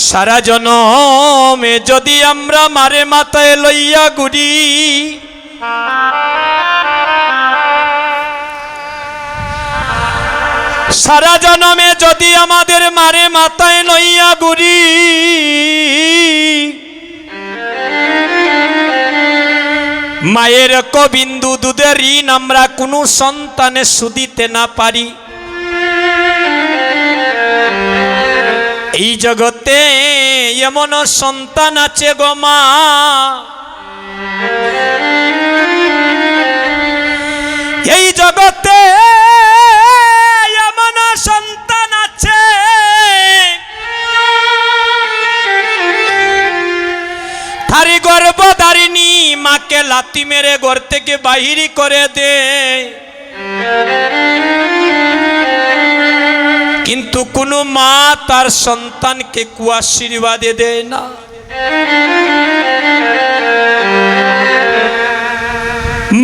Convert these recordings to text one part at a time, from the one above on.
সারা জনমে যদি আমরা মারে মাথায় লইয়া ঘুরি, সারা জনমে যদি আমাদের মারে মাথায় লইয়া ঘুরি, মায়ের কবিন্দু দুধের ঋণ আমরা কোনো সন্তানে শুধিতে না পারি। এই জগতে এমন সন্তান আছে গো মা, এই জগতে এমন সন্তান আছে তারি গর্ভধারিণী মাকে লাথি মেরে ঘর থেকে বাহির করে দেয়, কিন্তু কোনো মা তার সন্তানকে আশীর্বাদ দেয় না।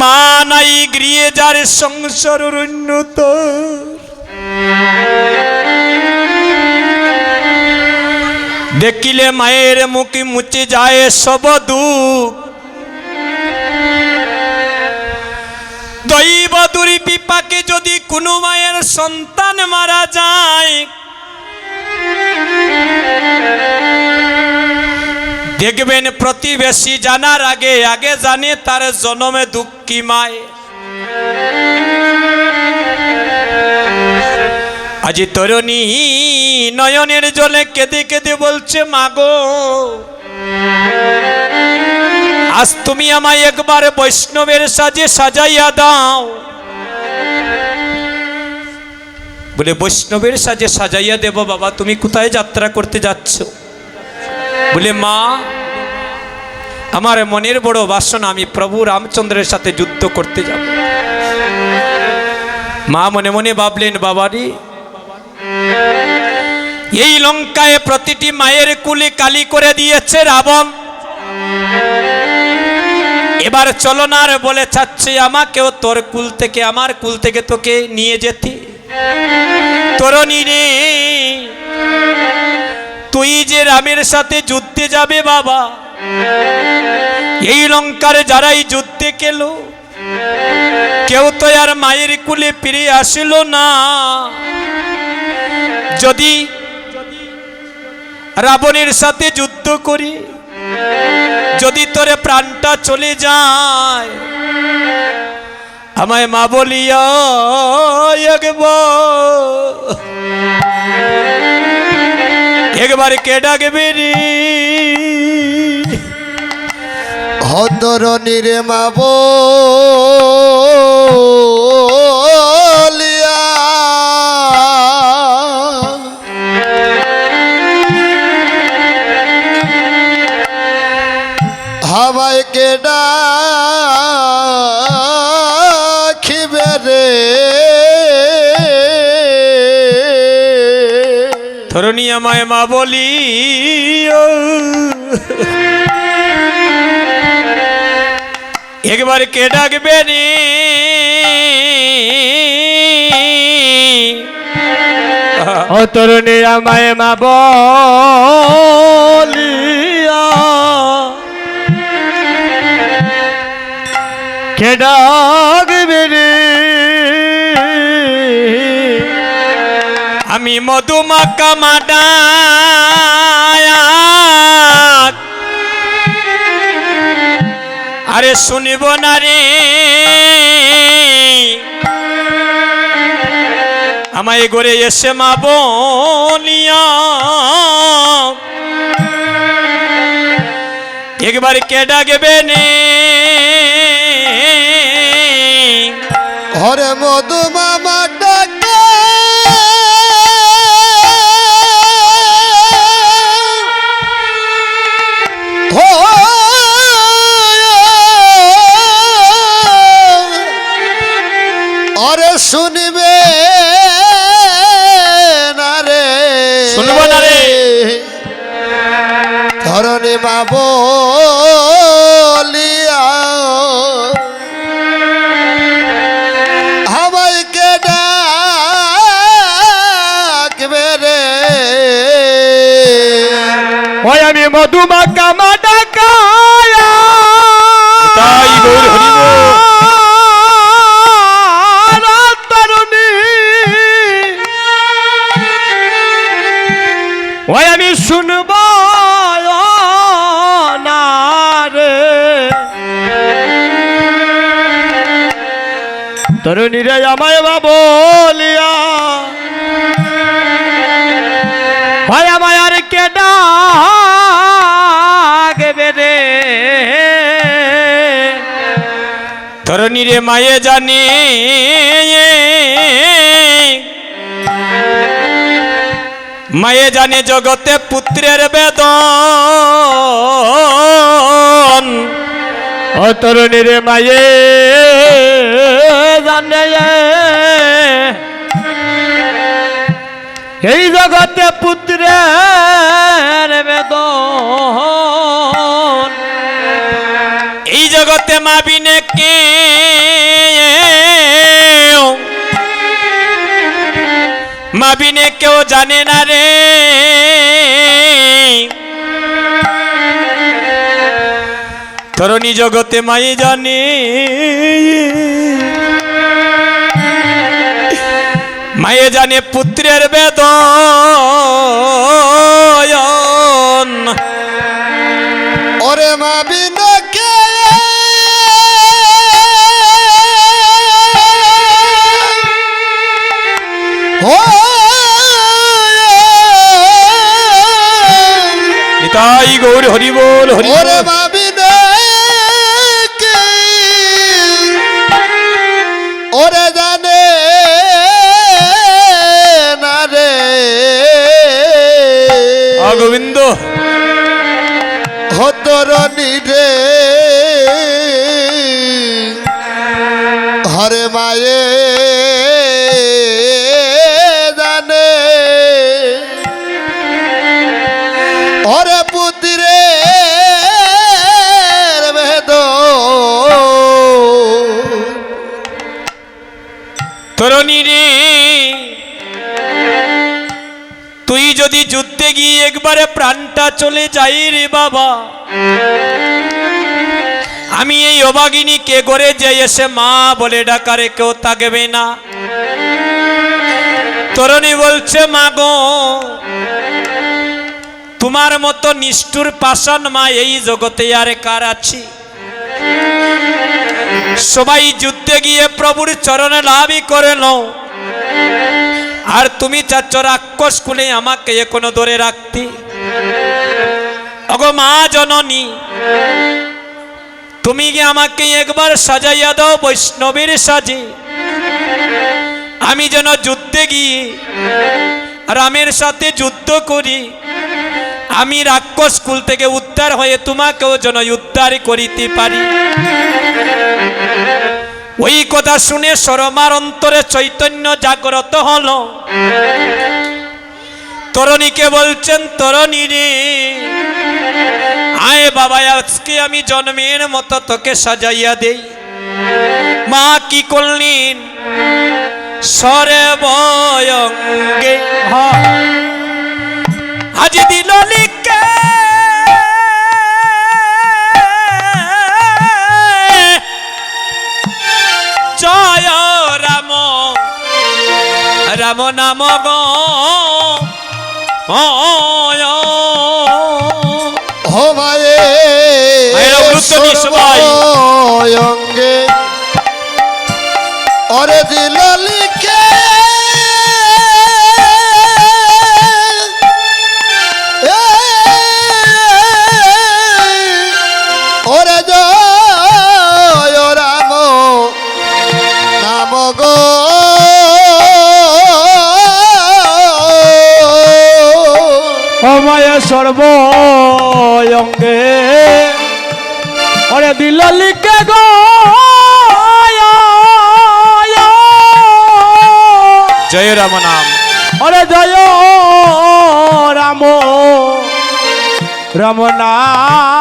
মা নাই গৃহে যার সংসার উন্নত, দেখিলে মায়ের মুখে মুছে যায় সব দুঃখ। দৈব দুর্বিপাকে যদি কোনো মায়ের সন্তান মারা যায়, দেখবেন প্রতিবেশী জানার আগে আগে জানে তার জন্মে দুঃখী মায়। আজি তরুণী নয়নের জলে কেঁদে কেঁদে বলছে, মাগো আজ তুমি আমায় একবার বৈষ্ণবের সাজে সাজাইয়া দাও। বলে বৈষ্ণবের সাজে সাজাইয়া দেব বাবা, তুমি কোথায় যাত্রা করতে যাচ্ছ? বলে মা আমার মনের বড় বাসনা, আমি প্রভু রামচন্দ্রের সাথে যুদ্ধ করতে যাব। মা মনে মনে ভাবলেন, বাবারি এই লঙ্কায় প্রতিটি মায়ের কুলে কালি করে দিয়েছে রাবণ, এবার চলো না আর বলে চাচ্ছে আমাকেও তোর কুল থেকে আমার কুল থেকে তোকে নিয়ে যেতে। তরুণী রে, তুই যে রামের সাথে যুদ্ধে যাবে বাবা, এই লঙ্কার যারাই যুদ্ধে গেল কেউ তো আর মায়ের কুলে ফিরে আসিল না। যদি রাবণের সাথে যুদ্ধ করি, যদি তোরে প্রাণটা চলে যায়, আমায় মা বলিয়া একবার কে ডাকবে রে? হতরণী রে মা বলিয়া হাওয়ায় কে ডাকিবে রে? তরুণী আমায় মা বলি একবার কে ডাকবে রে? ও তরুণী আমায় মা বলিয়া কে ডাকবে রে? আমি মধুমাকা মাডা আরে শুনিব না রে, আমায় ঘরে এসে মা বলিয়া একবার কে ডাকবে নে? হরে মধু মামা ডাকে আরে শুনবে না রে? শুনবো না রে। ধরণী মা বলিয়া আমাকে ডাকবে রে? ওই আমি মধুমাকা মাডাকায়া তাই গৌর হরি বল। তরুণী ওই আমি শুনব না রে তরুণী রে আমায় বলিয়া হয় আমায় আর কে ডাকবে রে তরুণী রে মায়ে জানে মায়ে জানে জগতে পুত্রের বেদন। ও তরুণী রে মায়ে জানে এই জগতে পুত্রের বেদন। এই জগতে মা বিনে কে মা বিনে কেউ জানে না রে তরুণী জগতে মাই জানে মায়ে জানে পুত্রের বেদন। ওরে মা বিনাকে ও নিতাই গৌর হরি বল হরি বল। ওরে মা বিনাকে ওরে জানে না রে গোবিন্দ হতরণী রে হরে মায়ে জানে হরে পুত্রে বেদ তরুণী রে তুই যদি যুদ্ধে গিয়ে একবারে প্রাণটা চলে যাই রে বাবা আমি এই অভাগিনীকে গড়ে যে এসে মা বলে ডাকারে কেউ থাকবে না। তরুণী বলছে মা গো তোমার মতো নিষ্ঠুর পাষাণ মা এই জগতে আর কার আছে? সবাই যুদ্ধে গিয়ে প্রভুর চরণে লাভই করে নাও আর তুমি চাচ্ছ রাক্ষস কুলে আমাকে এখনো ধরে রাখতে। ওগো মা জননী তুমি কি আমাকে একবার সাজাইয়া দাও বৈষ্ণবের সাজে আমি যেন যুদ্ধে গিয়ে রামের সাথে যুদ্ধ করি আমি রাক্ষস কুল থেকে উদ্ধার হয়ে তোমাকেও যেন উদ্ধার করিতে পারি। ওই কথা শুনে সরমার অন্তরে চৈতন্য জাগ্রত হলো। তরুণীকে বলছেন তরুণী রে আয় বাবা আজকে আমি জন্মের মতো তোকে সাজাইয়া দেই। মা কি করলেন সরে বয়ঙ্গে আজ দিল লিখে জয় রাম রাম নাম গো হো মায়ে মায়েরা উলুধ্বনি সবাই। অঙ্গে ওরে দিল লিখে ওরে জয় রাম নাম গো অময় সর্বঙ্গে ওরে দিল লিখে গো জয় রাম নাম ওরে জয় রাম রমনায়া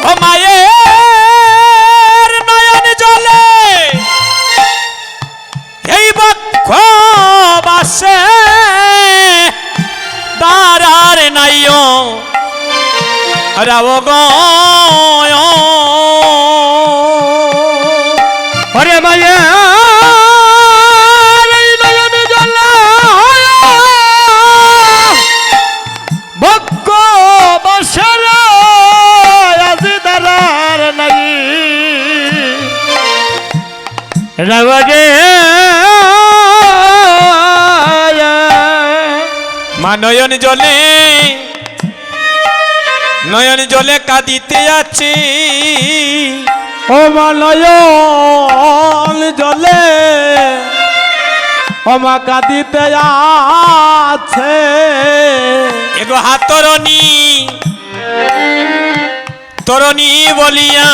ও মায়ের নয়ন জলে এই বক্ষ বাসে রাব গো ওরে মায়া নয়ন জলে ভক্ত বসর আজি দারার নাই রাবগে মা নয়ন জলে কাঁদিতে আছে ও মা নয়ন জলে ও মা কাঁদিতে আছে এগো হাতরণী তরণী বলিয়া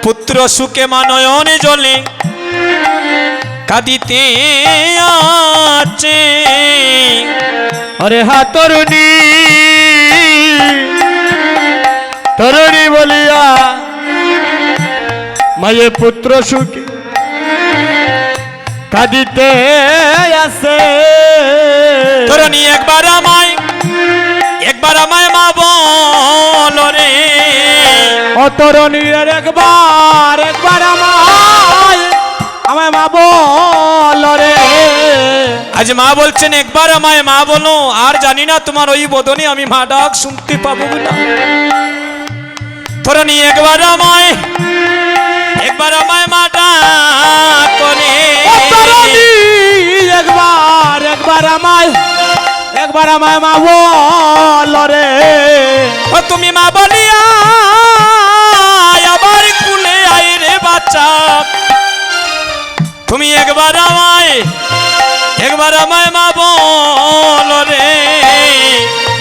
পুত্র সুখে মা নয়ন জলে কাঁদিতে আছে আরে হা তরুণী তরুণী বলিয়া মায়ে পুত্র সুখী কাঁদিতে আছে তরণী একবার আমায় মা বলো রে ও তরুণীর একবার আমায় মা বল রে আজ মা বলছেন একবার আমায় মা বলো আর জানি না তোমার ওই বদনে আমি মা ডাক শুনতে পাবো না তরণী একবার আমায় মা ডাক করে ও তরুণী একবার আমায় মা বল রে ও তুমি মা বলিয়া আবার কুলে আয় রে বাচ্চা তুমি একবার আমায় মা বল রে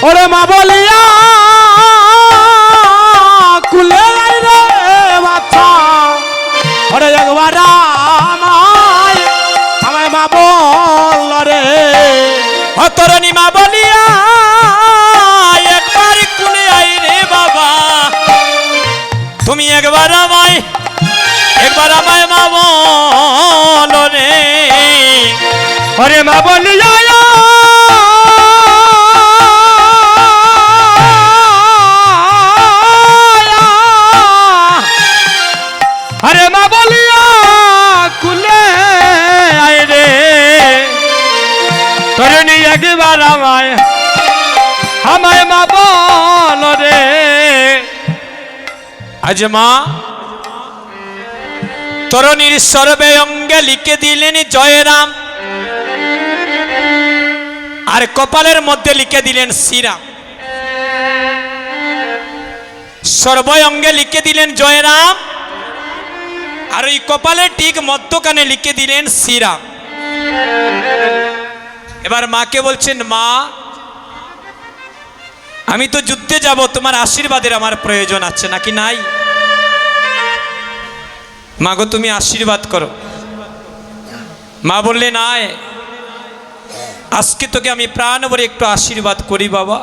ওরে মা বলিয়া কুলে আয় রে বাচ্চা ওরে একবার আমায় মা বল রে ও তরণী মা বলিয়া একবার কুলে আয় রে বাবা তুমি একবার আমায় মা বল রে ওরে মা বলিয়া আরে মা বলিয়া কুলে আয় রে তরুণী একবার আমায় মা বল রে আজ মা তরণীর সর্বে অঙ্গে লিখে দিলেন জয়রাম আর কপালের মধ্যে লিখে দিলেন শ্রীরাম সর্ব অঙ্গে লিখে দিলেন জয়রাম আর ওই কপালের ঠিক মধ্যখানে লিখে দিলেন শ্রীরাম এবার মাকে বলছেন মা আমি তো যুদ্ধে যাব তোমার আশীর্বাদের আমার প্রয়োজন আছে নাকি নাই মাগো তুমি আশীর্বাদ করো মা বললে নাই আজকে তোকে আমি প্রাণ ভরে একটু আশীর্বাদ করি বাবা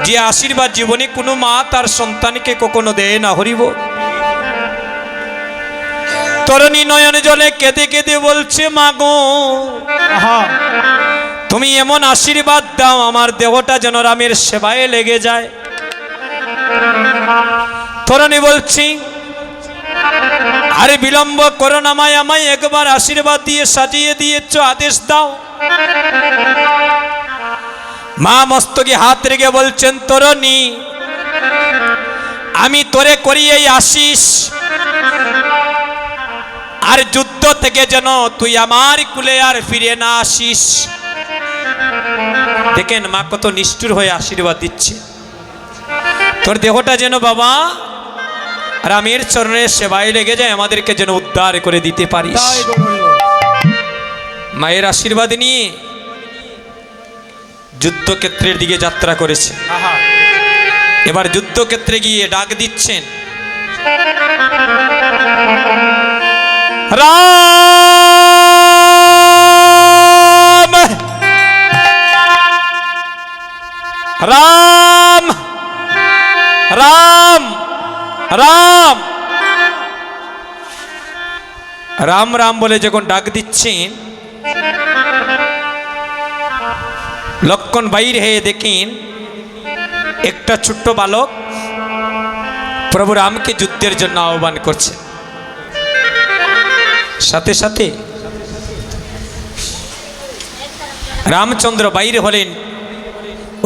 যে আশীর্বাদ জীবনে কোনো মা তার সন্তানকে কখনো দেয় না হরিব তরণী নয়ন জলে কেঁদে কেঁদে বলছে মাগো তুমি এমন আশীর্বাদ দাও আমার দেহটা যেন রামের সেবায় লেগে যায় তরণী বলছি আরে বিলম্ব করো না আমায় একবার আশীর্বাদ দিয়ে সাজিয়ে দিয়েছ আদেশ দাও মা মস্তকে হাত রেখে বলছেন তরণী আমি তোরে করি এই আশিস আর যুদ্ধ থেকে যেন তুই আমার কুলে আর ফিরে না আসিস দেখেন মা কত নিষ্ঠুর হয়ে আশীর্বাদ দিচ্ছে তোর দেহটা যেন বাবা রামের চরণের সেবায় লেগে যায় আমাদেরকে যেন উদ্ধার করে দিতে পারিস মায়ের আশীর্বাদ নিয়ে যুদ্ধক্ষেত্রের দিকে যাত্রা করেছে এবার যুদ্ধক্ষেত্রে গিয়ে ডাক দিচ্ছেন রাম রাম রাম রাম রাম রাম বলে যখন ডাক দিচ্ছেন লক্ষণ বাইর হয়ে দেখেন একটা ছোট্ট বালক প্রভু রামকে যুদ্ধের জন্য আহ্বান করছে। সাথে সাথে রামচন্দ্র বাইরে হলেন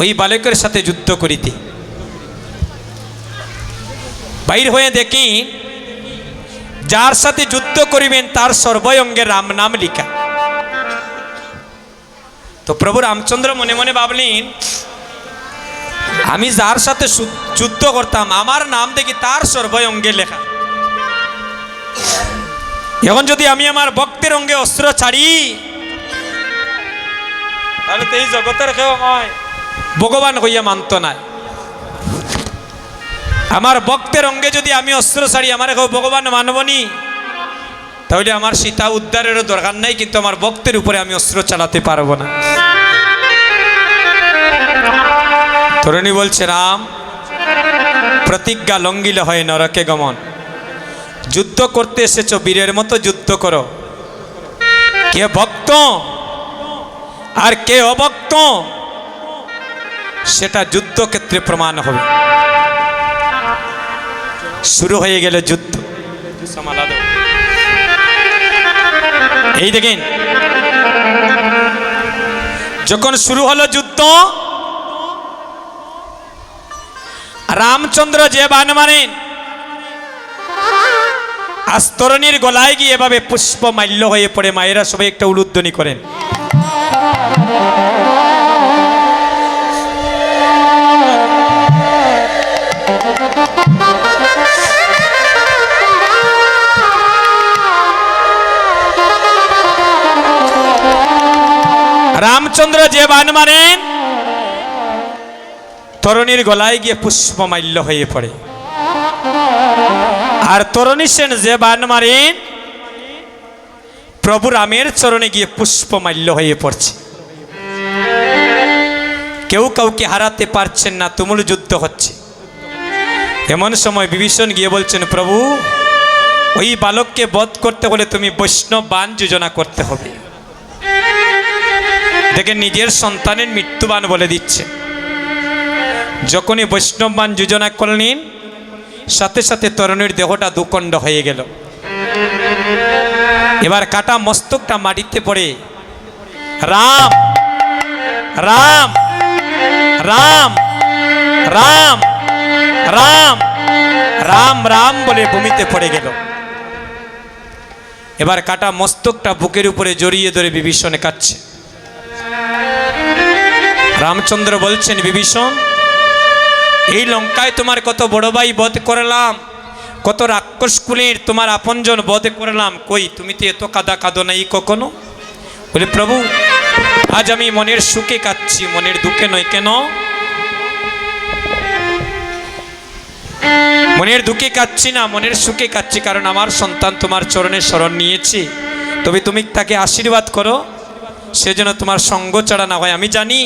ওই বালকের সাথে যুদ্ধ করিতে। বাইর হয়ে দেখি যার সাথে যুদ্ধ করিবেন তার সর্বঙ্গে রাম নাম লিখা। তো প্রভু রামচন্দ্র মনে মনে ভাবলেন, আমি যার সাথে যুদ্ধ করতাম আমার নাম দেখি তার সর্বঙ্গে লেখা। এখন যদি আমি আমার ভক্তের অঙ্গে অস্ত্র ছাড়ি তাহলে তো এই জগতের কেউ আমায় ভগবান হইয়া মানত না। আমার ভক্তের অঙ্গে যদি আমি অস্ত্র ছাড়ি আমার কেউ ভগবান মানবনি, তাহলে আমার সীতা উদ্ধারেরও দরকার নাই, কিন্তু আমার ভক্তের উপরে আমি অস্ত্র চালাতে পারবো না। তরুণী বলছে, রাম প্রতিজ্ঞা লঙ্ঘিল হয় নরকে গমন। যুদ্ধ করতে এসেছো বীরের মতো যুদ্ধ করো। কে ভক্ত আর কে অভক্ত সেটা যুদ্ধক্ষেত্রে প্রমাণ হবে। শুরু হয়ে গেল যুদ্ধ। এই দেখেন, যখন শুরু হলো যুদ্ধ, রামচন্দ্র যে বান মারেন আস্তরণীর গলায় গিয়ে এভাবে পুষ্প মাল্য হয়ে পড়ে। মায়েরা সবাই একটা উলুধ্বনি করেন। রামচন্দ্র যে বান মারেন তরুণীর গলায় গিয়ে পুষ্প মাল্য হয়ে পড়ে। আর তরুণী সেন যে বান মারেন প্রভু রামের চরণে গিয়ে পুষ্প মাল্য হয়ে পড়ছে। কেউ কাউকে হারাতে পারছেন না, তুমুল যুদ্ধ হচ্ছে। এমন সময় বিভীষণ গিয়ে বলছেন, প্রভু ওই বালককে বধ করতে হলে তুমি বৈষ্ণব বান যোজনা করতে হবে। দেখেন, নিজের সন্তানের মৃত্যুবান বলে দিচ্ছে। যখনই বৈষ্ণব বান যোজনা করলেন সাথে সাথে তরুণীর দেহটা দুখণ্ড হয়ে গেল। এবার কাটা মস্তকটা মাটিতে পড়ে রাম রাম রাম রাম রাম রাম রাম বলে ভূমিতে পড়ে গেল। এবার কাটা মস্তকটা বুকের উপরে জড়িয়ে ধরে বিভীষণে কাঁদছে। রামচন্দ্র বলছেন, বিভীষণ এই লঙ্কায় তোমার কত বড় ভাই বধ করলাম, কত রাক্ষস কুলের তোমার আপনজন বধ করলাম, কই তুমি তো এত কাঁদো নাই কখনো? বলে, প্রভু আজ আমি মনের সুখে কাঁদছি, মনের দুঃখে নয়। কেন? মনের দুঃখে কাঁদছি না, মনের সুখে কাঁদছি, কারণ আমার সন্তান তোমার চরণে শরণ নিয়েছে। তবে তুমি তাকে আশীর্বাদ করো, সেজন্য তোমার সঙ্গ ছাড়া না হয়। আমি জানি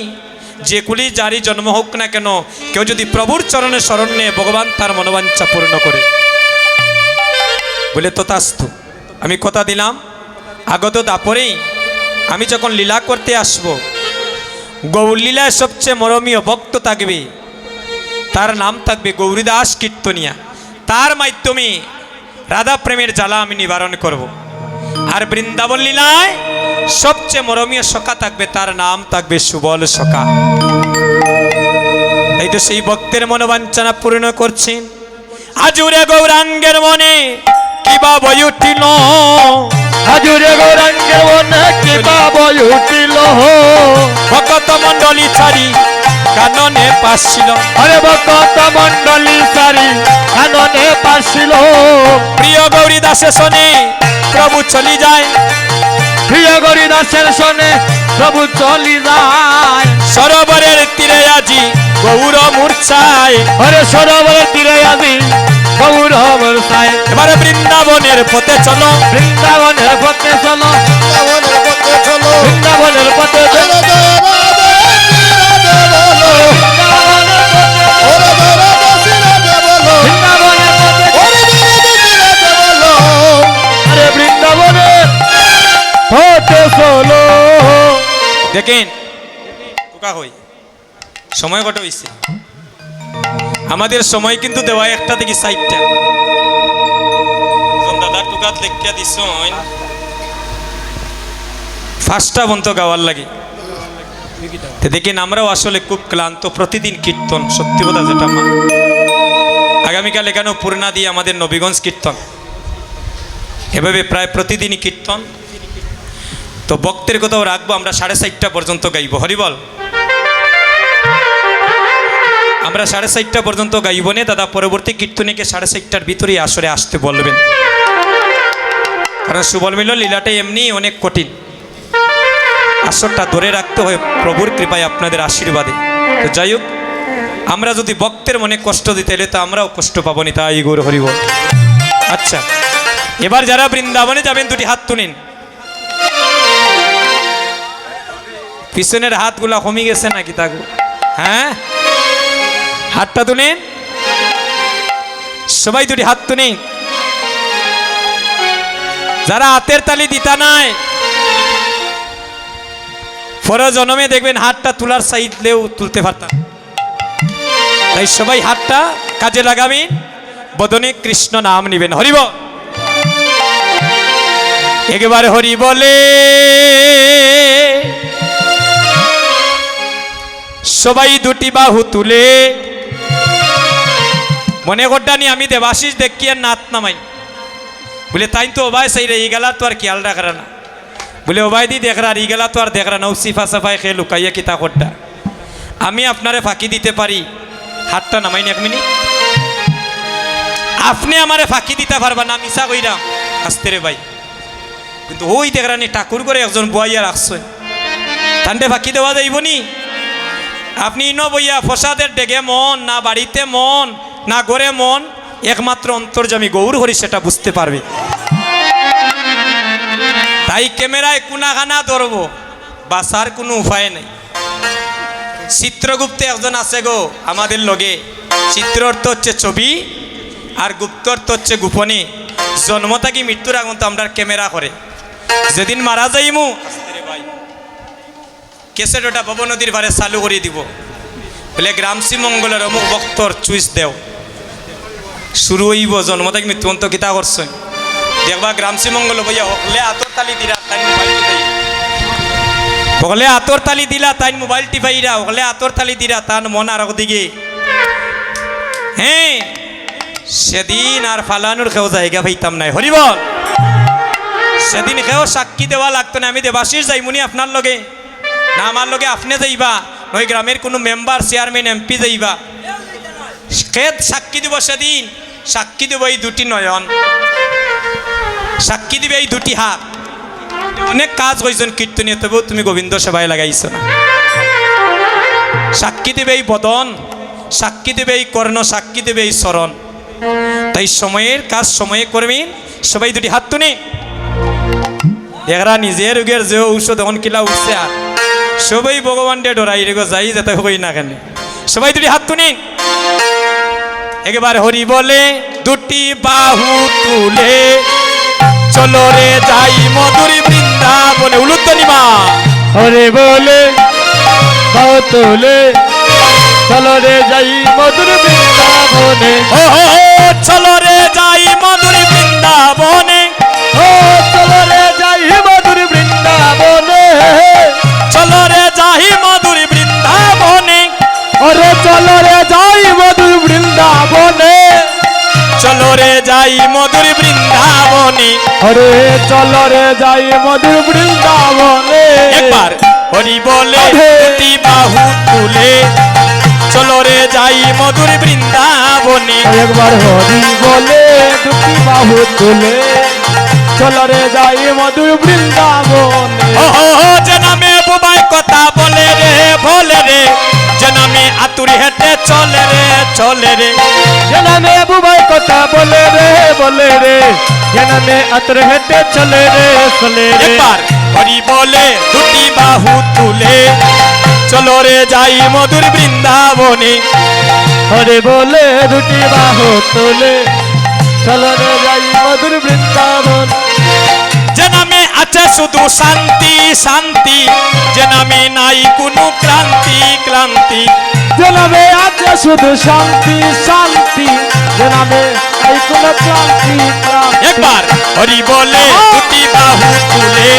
যেগুলি যারই জন্ম হোক না কেন, কেউ যদি প্রভুর চরণে শরণ নিয়ে ভগবান তার মনোবাঞ্ছা পূর্ণ করে। বলে, তথাস্তু, আমি কথা দিলাম আগত দাপরেই আমি যখন লীলা করতে আসব, গৌরলীলায় সবচেয়ে মরমীয় ভক্ত থাকবে, তার নাম থাকবে গৌরীদাস কীর্তনিয়া। তার মাধ্যমে রাধা প্রেমের জ্বালা আমি নিবারণ করব। আর বৃন্দাবন লীলায় সবচেয়ে মরমীয় সখা থাকবে, তার নাম থাকবে সুবল সখা। এই তো সেই ভক্তের মনোবাঞ্ছনা পূর্ণ করছেন। আজুরে গৌরাঙ্গের মনে কিবা বই উঠিল, হাজুরে গৌরাঙ্গের মনে কিবা বই উঠিল, ভকত মণ্ডলী ছাড়ি কাননে পাশিল। আরে ভকত মণ্ডলী ছাড়ি কাননে পাশিল। প্রিয় গৌরী দাসে শোনে প্রভু চলি যায়, প্রিয় গৌরী দাসের শোনে প্রভু চলি যায়। সরোবরের তীরে আজি গৌর মূর্ছায়, আরে সরোবরের তীরে আজি গৌর মূর্ছায়। এবারে বৃন্দাবনের পথে চলো, বৃন্দাবনের পথে চলো, বৃন্দাবনের পথে চলো, বৃন্দাবনের পথে চলো, রাধে রাধে বলো, বৃন্দাবনের পথে ওরে রাধে রাধে বলো। আরে বৃন্দাবনের পথে চলো। দেখেন পোকা হই সময় কত হয়েছে, আমাদের সময় কিন্তু দেওয়া একটা থেকে 60টা দাদা টুকাত লেখিয়া দিছ 5টা বন্ধ গাওয়ার লাগে তো দেখেন আমরাও আসলে খুব ক্লান্ত প্রতিদিন কীর্তন সত্যি কথা যেটা মা আগামীকাল এখানেও পূর্ণা দিয়ে আমাদের নবীগঞ্জ কীর্তন এভাবে প্রায় প্রতিদিনই কীর্তন তো ভক্তের কথাও রাখবো আমরা 4:30টা পর্যন্ত গাইব হরিবল আমরা 4:30টা পর্যন্ত গাইব নে দাদা পরবর্তী কীর্তনীকে 4:30টার ভিতরেই আসরে আসতে বলবেন কারণ সুবল মিলন লীলাটাই এমনি অনেক কঠিন আসরটা ধরে রাখতে হয় প্রভুর কৃপায় আপনাদের আশীর্বাদে তো যাই হোক আমরা যদি ভক্তের মনে কষ্ট দিতে এলে তো আমরাও কষ্ট পাবো নি তাই গৌর হরিবল আচ্ছা এবার যারা বৃন্দাবনে যাবেন দুটি হাত তুলেন পিছনের হাতগুলা কমে গেছে নাকি তাগো হ্যাঁ হাতটা তুলেন সবাই দুটি হাত তুলেন যারা হাতের তালি দিতা নাই পরে জন্মে দেখবেন হাতটা তোলার চাইলেও তুলতে পারতাম তাই সবাই হাতটা কাজে লাগাবেন বদনে কৃষ্ণ নাম নিবেন হরিব একেবারে হরি বলে সবাই দুটি বাহু তুলে মনে করতানি আমি দেবাশিস দেখি আর নাত নামাই বলে তাই তো ওবাই সেই রে গেলা তো আর খেয়াল রাখরা না বলে ওবাই দি দেখরা ই গেলা তো আর দেখরা না সিফা সাফাই খেয়ে লুকাইয়া কিতা করটা আমি আপনারে ফাঁকি দিতে পারি হাতটা নামাই না 1 মিনিট আপনি আমারে ফাঁকি দিতে পারবা না মিশা কইরাম আসতে রে ভাই কিন্তু ওই দেখরানি ঠাকুর করে একজন বইয়া রাখছে তান্ডে ফাঁকি দেওয়া যাইব নি আপনি ন বইয়া ফসাদের ডেগে মন না বাড়িতে মন না গড়ে মন একমাত্র অন্তর্যামী গৌর হরি সেটা বুঝতে পারবে তাই ক্যামেরায় কুনাখানা ধরবো বাসার কোনো উপায় নেই চিত্রগুপ্তে একজন আছে গো আমাদের লগে চিত্র অর্থ হচ্ছে ছবি আর গুপ্ত অর্থ হচ্ছে গোপনে জন্ম থাকি মৃত্যুর আগুন তো আমরা ক্যামেরা করে যেদিন মারা যাইমু কেসেট ওটা ভব নদীর ভারে চালু করে দিব বলে গ্রামসী মঙ্গলের অমুক ভক্তর চুইস দেও শুরু হইব জন্ম থেকে মৃত্যু অন্ত কিতা করছে দেখবা গ্রামসী মঙ্গল বইয়া হকলে আতর তালি দিলা তাই মোবাইল টিপাই হকলে আতর তালি দিলা তাই মোবাইল টিপাইরা হকলে আতর তালি দিলা তার মন আর দিকে হ্যাঁ সেদিন আর ফালানোর খেও জায়গা পাইতাম নাই হরিবল সেদিন খেও সাক্ষী দেওয়া লাগতো না আমি দেবাশিস যাইমুনি আপনার লগে না আমার লগে আপনি যাইবা নয় গ্রামের কোনো মেম্বার চেয়ারম্যান এমপি যাইবা খেদ সাক্ষী দিব সেদিন সাক্ষী দেব এই দুটি নয়ন সাক্ষী দিবে এই দুটি হাত অনেক কাজ হয়েছেন কীর্তনীয় তবু তুমি গোবিন্দ সেবায় লাগাইছ না সাক্ষী দেবে এই বদন সাক্ষী দেবে এই কর্ণ সাক্ষী দেবে এই চরণ তাই সময়ের কাজ সময়ে করবেন সবাই দুটি হাত তুনি এরা নিজের রোগের যে ঔষধ এমন কিলা উঠছে আর সবাই ভগবান ডে ডরাই রেগো যাই যেতে হই না কেন সবাই দুটি হাত তুনি একেবারে হরি বলে দুটি বাহু তুলে চলো রে যাই মধুর বৃন্দাবনে উলুত্তনি মা হরে বলে বাহু তুলে চলো রে যাই মধুর বৃন্দাবনে ও চলো রে যাই মধুর বৃন্দাবনে ও চলো রে যাই মধুর বৃন্দাবনে চলো রে যাই মধুর বৃন্দাবনে ওরে চলো রে যাই মধুর বৃন্দাবনে চলো রে যাই মধুর বৃন্দাবনে ওরে চলো রে যাই মধুর বৃন্দাবনে একবার হরি বলে দুটি বাহু তুলে চলো রে যাই মধুর বৃন্দাবনে একবার হরি বলে দুটি বাহু তুলে চলো রে যাই মধুর বৃন্দাবনে ও যে নামে বুবাই কথা বলে রে যে নামে আতুরি হেঁটে চলে রে যে নামে বুবাই কথা বলে রে যে নামে আতর হেঁটে চলে রে একবার হরি বলে দুটি বাহু তুলে চলো রে যাই মধুর বৃন্দাবনে হরে বলে দুটি বাহু তুলে চলো রে যাই মধুর বৃন্দাবন যে নামে আছে শুধু শান্তি শান্তি যে নামে নাই কোনো ক্লান্তি ক্লান্তি যে নামে আছে শুধু শান্তি শান্তি, যে নামে এই কোনো ক্লান্তি ক্লান্তি। একবার হরি বলে দুটি বাহু তুলে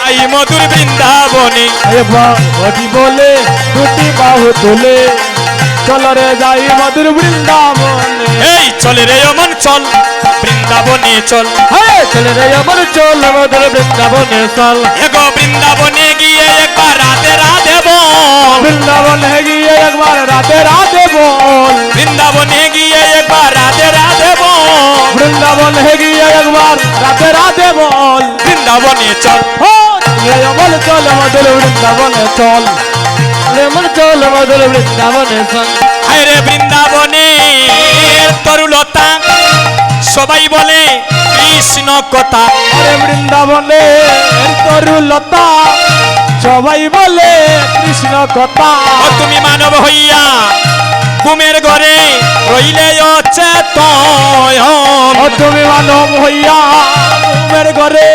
আই মধুর বৃন্দাবনে। এবার হরি বলে দুটি বাহু তুলে চলো রে যাই মধুর বৃন্দাবনে। এই চলে রে অমন চল বৃন্দাবনে চল। হ্যাঁ চলে রে আমার চল মধুর বৃন্দাবনে চল। এগো বৃন্দাবনে গিয়ে একবার রাধে রাধে বল। বৃন্দাবনে গিয়ে একবার রাতে রাতে বল। বৃন্দাবনে গিয়ে একবার রাধে রাধে বল। বৃন্দাবনে গিয়ে একবার রাতে রাতে বল। বৃন্দাবনে চল। আমার চল মধুর বৃন্দাবনে চল। আমার চল মধুর বৃন্দাবনে চল। আরে বৃন্দাবনে তরুলতা সবাই বলে কৃষ্ণ কথা। আরে বৃন্দাবনে তরুলতা সবাই বলে কৃষ্ণ কথা। ও তুমি মানব হইয়া ঘুমের ঘরে রইলে অচেতন। ও তুমি মানব হইয়া ঘুমের ঘরে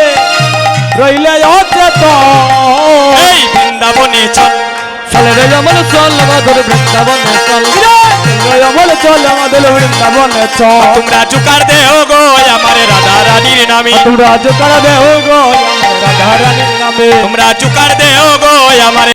রইলে অচেতন। এই বৃন্দাবনে চল। চলে রে আমার চল মধুর বৃন্দাবনে চল। আমার চল মধুর বৃন্দাবনে চল। তোমরা জুকার দেহ গো আমার রাধা রানীর নামে। তোমরা জোকার দেহ গো রাধা রানীর নামে। তোমরা জুকার দেহ গো আমার